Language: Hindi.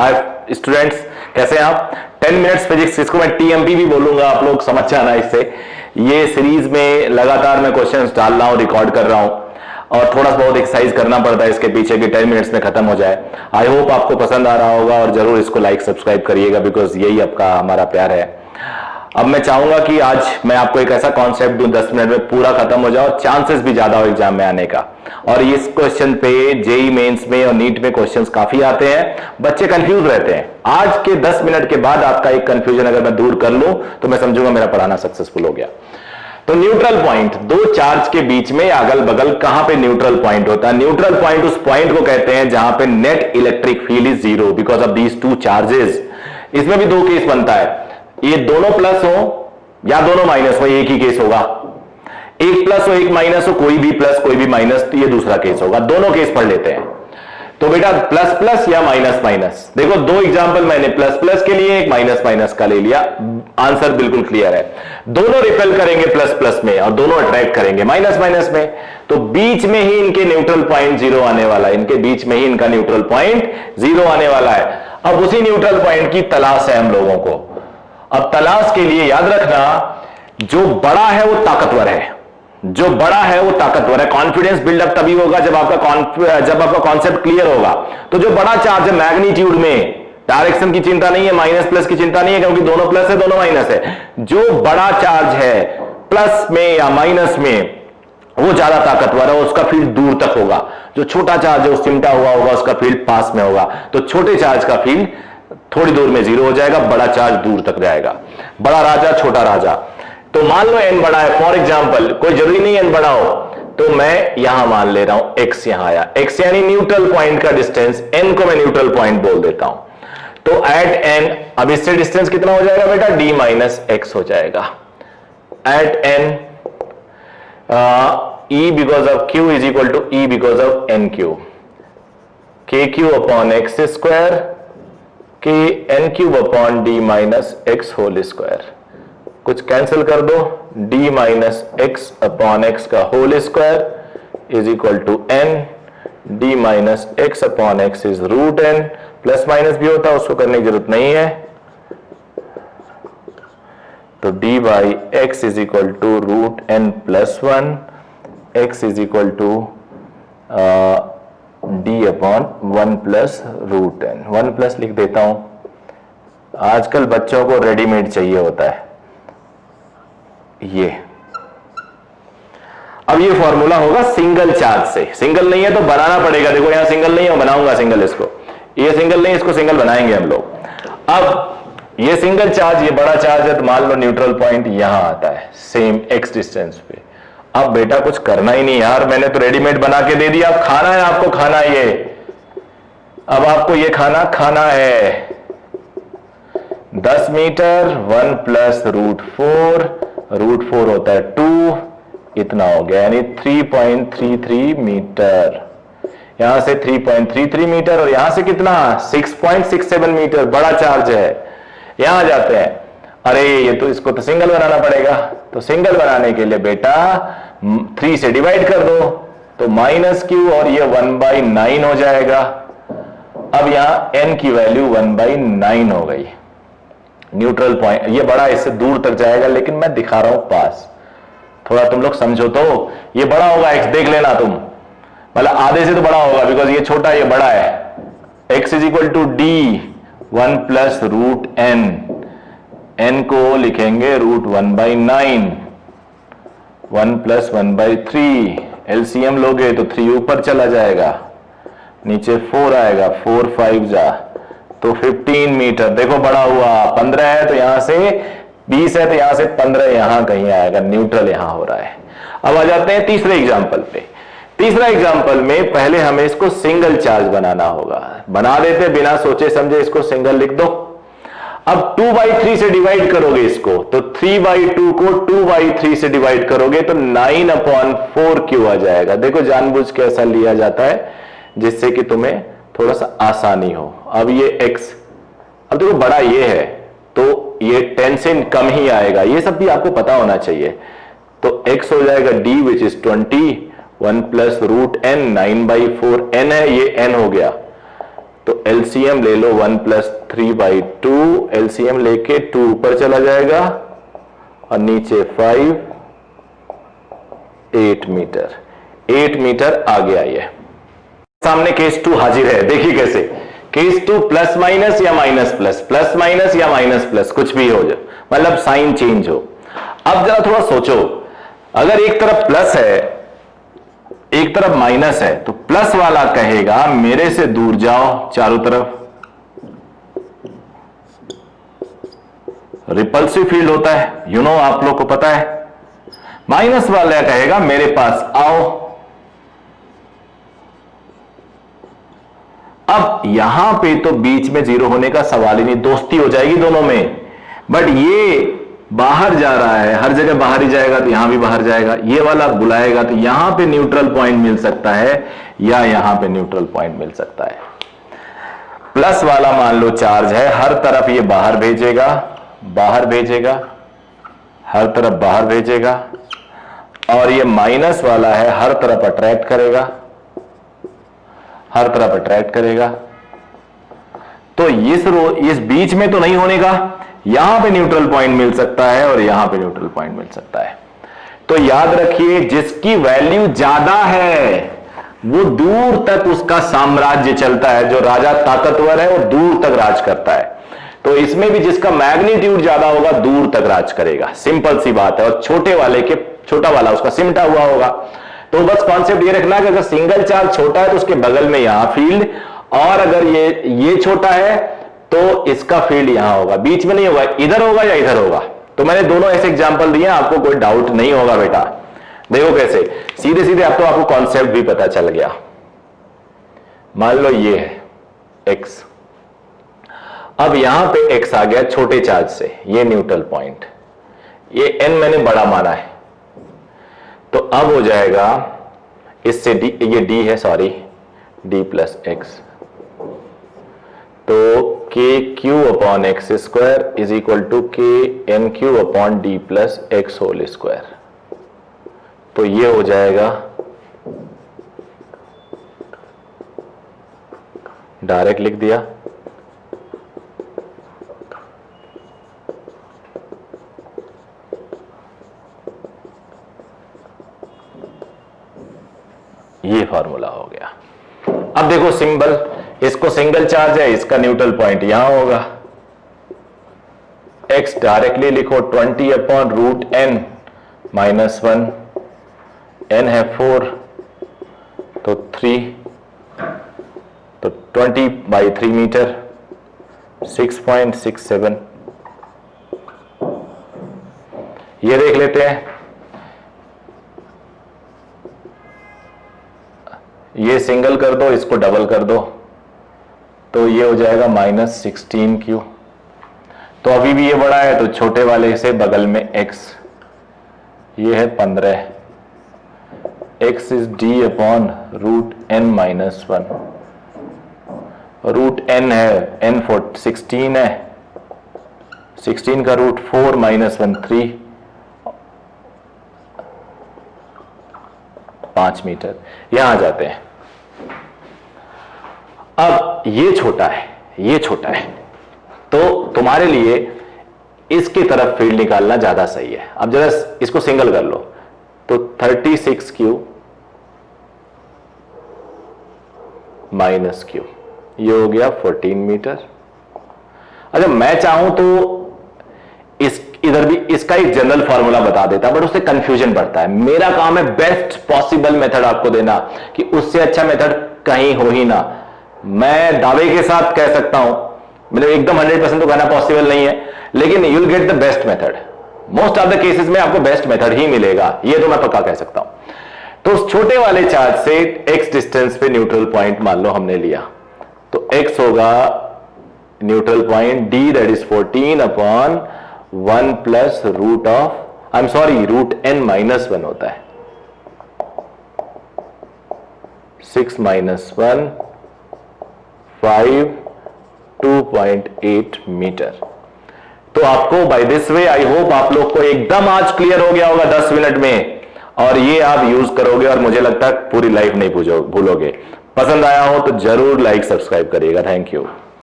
हाय स्टूडेंट्स, कैसे हैं आप? 10 मिनट्स फिजिक्स, इसको मैं टीएमपी भी बोलूंगा, आप लोग समझ जाना इससे। ये सीरीज में लगातार मैं क्वेश्चंस डाल रहा हूं, रिकॉर्ड कर रहा हूं और थोड़ा बहुत एक्सरसाइज करना पड़ता है इसके पीछे कि 10 मिनट्स में खत्म हो जाए। आई होप आपको पसंद आ रहा होगा और जरूर इसको लाइक सब्सक्राइब करिएगा, बिकॉज यही आपका हमारा प्यार है। अब मैं चाहूंगा कि आज मैं आपको एक ऐसा कॉन्सेप्ट दूं 10 मिनट में पूरा खत्म हो जाए और चांसेस भी ज्यादा हो एग्जाम में आने का। और इस क्वेश्चन पे जेई मेंस में और नीट में क्वेश्चंस काफी आते हैं, बच्चे कंफ्यूज रहते हैं। आज के 10 मिनट के बाद आपका एक कंफ्यूजन अगर मैं दूर कर लूं तो मैं समझूंगा मेरा पढ़ाना सक्सेसफुल हो गया। तो न्यूट्रल पॉइंट, दो चार्ज के बीच में अगल बगल कहां पे न्यूट्रल पॉइंट होता है? न्यूट्रल पॉइंट उस पॉइंट को कहते हैं जहां पे net electric field is zero because of these two charges. इसमें भी दो केस बनता है, ये दोनों प्लस हो या दोनों माइनस हो, एक ही केस होगा। एक प्लस हो एक माइनस हो, कोई भी प्लस कोई भी माइनस, तो ये दूसरा केस होगा। दोनों केस पढ़ लेते हैं। तो बेटा प्लस प्लस या माइनस माइनस, देखो दो एग्जांपल मैंने प्लस प्लस के लिए, एक माइनस माइनस का ले लिया। आंसर बिल्कुल क्लियर है, दोनों रिपेल करेंगे प्लस प्लस में और दोनों अट्रैक्ट करेंगे माइनस माइनस में। तो बीच में ही इनके न्यूट्रल पॉइंट जीरो आने वाला है, इनके बीच में ही इनका न्यूट्रल पॉइंट जीरो आने वाला है। अब उसी न्यूट्रल पॉइंट की तलाश है हम लोगों को। अब तलाश के लिए याद रखना, जो बड़ा है वो ताकतवर है, जो बड़ा है वो ताकतवर है। कॉन्फिडेंस बिल्डअप तभी होगा जब आपका कॉन्सेप्ट क्लियर होगा। तो जो बड़ा चार्ज है मैग्नीट्यूड में, डायरेक्शन की चिंता नहीं है, माइनस प्लस की चिंता नहीं है, क्योंकि दोनों प्लस है दोनों माइनस है। जो बड़ा चार्ज है प्लस में या माइनस में वो ज्यादा ताकतवर है, उसका फील्ड दूर तक होगा। जो छोटा चार्ज है वो सिमटा हुआ होगा, उसका फील्ड पास में होगा। तो छोटे चार्ज का फील्ड थोड़ी दूर में जीरो हो जाएगा, बड़ा चार्ज दूर तक जाएगा। बड़ा राजा छोटा राजा। तो मान लो n बड़ा है, फॉर एग्जांपल, कोई जरूरी नहीं n बड़ा हो, तो मैं यहां मान ले रहा हूं x यहां आया, x यानी न्यूट्रल पॉइंट का डिस्टेंस, n को मैं न्यूट्रल पॉइंट बोल देता हूं। तो एट n, अब इससे डिस्टेंस कितना हो जाएगा बेटा? d माइनस एक्स हो जाएगा। At n e because of q is equal to e because of n q, k q upon x square, k n cube upon d minus x whole square. कुछ कैंसिल कर दो, d minus x upon x का whole square is equal to n, d minus x upon x is root n। Plus minus भी होता है, उसको करने की जरूरत नहीं है। तो d by x is equal to root n plus 1, x is equal to d upon 1 plus root n। 1 plus लिख देता हूं, आजकल बच्चों को रेडीमेड चाहिए होता है ये। अब ये फॉर्मूला होगा सिंगल चार्ज से, सिंगल नहीं है तो बनाना पड़ेगा। देखो यहां सिंगल नहीं है, बनाऊंगा सिंगल, इसको ये सिंगल नहीं, इसको सिंगल बनाएंगे हम लोग। अब ये सिंगल चार्ज, ये बड़ा चार्ज है, तो मान लो न्यूट्रल पॉइंट यहां आता है सेम एक्स डिस्टेंस पे। अब बेटा कुछ करना ही नहीं यार, मैंने तो रेडीमेड बना के दे दिया। अब खाना है आपको, खाना ये, अब आपको ये खाना है 10 मीटर, 1 प्लस रूट 4, रूट 4 होता है 2, इतना हो गया, यानी 3.33 मीटर। यहां से 3.33 मीटर और यहां से कितना? 6.67 मीटर। बड़ा चार्ज है। यहां जाते हैं, अरे ये तो, इसको तो सिंगल बनाना पड़ेगा। तो सिंगल बनाने के लिए बेटा 3 से डिवाइड कर दो, तो माइनस क्यू और ये 1/9 हो जाएगा। अब यहां n की वैल्यू 1/9 हो गई। न्यूट्रल पॉइंट ये बड़ा, इससे दूर तक जाएगा, लेकिन मैं दिखा रहा हूं पास, थोड़ा तुम लोग समझो। तो ये बड़ा होगा x, देख लेना तुम, मतलब आधे से तो बड़ा होगा, बिकॉज ये छोटा ये बड़ा है। x is equal to d 1 plus root n, n को लिखेंगे रूट 1/9, 1 प्लस 1/3। एलसीएम लोगे तो 3 ऊपर चला जाएगा, नीचे 4 आएगा, 4 5 जा तो 15 मीटर। देखो बड़ा हुआ, 15 है तो यहां से 20 है तो यहां से 15 यहां कहीं आएगा, न्यूट्रल यहां हो रहा है। अब आ जाते हैं तीसरे एग्जांपल पे। तीसरा एग्जांपल में पहले हमें इसको सिंगल चार्ज बनाना होगा, बना देते बिना सोचे समझे, इसको सिंगल लिख दो। अब 2/3 से डिवाइड करोगे इसको, तो 3/2 को 2/3 से डिवाइड करोगे तो 9/4 क्यू आ जाएगा। देखो जानबूझ के ऐसा लिया जाता है जिससे कि तुम्हें थोड़ा सा आसानी हो। अब ये x, अब देखो बड़ा ये है तो ये 10 से कम ही आएगा, ये सब भी आपको पता होना चाहिए। तो x हो जाएगा d which is 20, 1 plus root n, 9/4 n है, ये n हो गया। तो एलसीएम ले लो 1 + 3/2, एलसीएम लेके 2 ऊपर चला जाएगा और नीचे 5, 8 मीटर, 8 मीटर आ गया। ये सामने केस 2 हाजिर है। देखिए कैसे, केस 2 प्लस माइनस या माइनस प्लस, प्लस माइनस या माइनस प्लस, कुछ भी हो जाए, मतलब साइन चेंज हो। अब जरा थोड़ा सोचो, अगर एक तरफ प्लस है एक तरफ माइनस है, तो प्लस वाला कहेगा मेरे से दूर जाओ चारों तरफ, रिपल्सिव फील्ड होता है, यू नो, आप लोग को पता है। माइनस वाला कहेगा मेरे पास आओ। अब यहां पे तो बीच में जीरो होने का सवाल ही नहीं, दोस्ती हो जाएगी दोनों में। बट ये बाहर जा रहा है, हर जगह बाहर ही जाएगा, तो यहां भी बाहर जाएगा। ये वाला बुलाएगा तो यहां पे न्यूट्रल पॉइंट मिल सकता है या यहां पे न्यूट्रल पॉइंट मिल सकता है। प्लस वाला मान लो चार्ज है, हर तरफ ये बाहर भेजेगा, बाहर भेजेगा, हर तरफ बाहर भेजेगा। और ये माइनस वाला है, हर तरफ अट्रैक्ट करेगा, हर तरफ अट्रैक्ट करेगा। तो इस बीच में तो नहीं होने का, यहां पे न्यूट्रल पॉइंट मिल सकता है और यहां पे न्यूट्रल पॉइंट मिल सकता है। तो याद रखिए, जिसकी वैल्यू ज्यादा है वो दूर तक उसका साम्राज्य चलता है, जो राजा ताकतवर है वो दूर तक राज करता है। तो इसमें भी जिसका मैग्नीट्यूड ज्यादा होगा दूर तक राज करेगा, सिंपल सी बात है। और छोटा वाला उसका सिमटा हुआ होगा। तो बस कॉन्सेप्ट ये रखना कि अगर सिंगल चार्ज छोटा है तो उसके बगल में यहां फील्ड, और अगर ये छोटा है तो इसका फील्ड यहां होगा, बीच में नहीं होगा, इधर होगा या इधर होगा। तो मैंने दोनों ऐसे एग्जांपल दिए, आपको कोई डाउट नहीं होगा बेटा। देखो कैसे सीधे सीधे अब तो आपको कॉन्सेप्ट भी पता चल गया। मान लो ये है x, अब यहां पे x आ गया छोटे चार्ज से, ये न्यूट्रल पॉइंट, ये n मैंने बड़ा माना है, तो अब हो जाएगा इससे d, ये d है, सॉरी, d + x, तो KQ/x² = KNQ/d + x²। तो ये हो जाएगा, डायरेक्ट लिख दिया, ये फॉर्मूला हो गया। अब देखो सिंबल, इसको सिंगल चार्ज है, इसका न्यूट्रल पॉइंट यहां होगा। x डायरेक्टली लिखो 20/√n - 1, n है 4, तो 3, तो 20/3 मीटर, 6.67। ये देख लेते हैं, ये सिंगल कर दो, इसको डबल कर दो, तो ये हो जाएगा -16Q। तो अभी भी ये बड़ा है, तो छोटे वाले से बगल में x, ये है 15, x is d/√n - 1, √n है, n 16 है, 16 का √4 - 1 3, 5 मीटर। यहां आ जाते हैं। अब ये छोटा है, ये छोटा है, तो तुम्हारे लिए इसकी तरफ फील्ड निकालना ज्यादा सही है। अब जरा इसको सिंगल कर लो, तो 36Q - Q, ये हो गया 14 मीटर। अच्छा, मैं चाहूं तो इधर भी इसका एक जनरल फॉर्मूला बता देता, बट उससे कंफ्यूजन बढ़ता है। मेरा काम है बेस्ट पॉसिबल मेथड आपको देना, कि उससे अच्छा मेथड कहीं हो ही ना। मैं दावे के साथ कह सकता हूं, मतलब एकदम 100% तो कहना पॉसिबल नहीं है, लेकिन you will get the best method. Most of the cases में आपको बेस्ट मेथड ही मिलेगा, ये तो मैं पक्का कह सकता हूं। तो उस छोटे वाले चार्ज से x डिस्टेंस पे न्यूट्रल पॉइंट मान लो हमने लिया, तो x होगा neutral point d, that is 14/1 + √n - 1 होता है, 6 - 1 5 2.8 मीटर। तो आपको by this way, I hope आप लोग को एकदम आज क्लियर हो गया होगा 10 मिनट में, और ये आप यूज करोगे और मुझे लगता है पूरी लाइफ नहीं भूलोगे। पसंद आया हो तो जरूर लाइक सब्सक्राइब करिएगा। Thank you.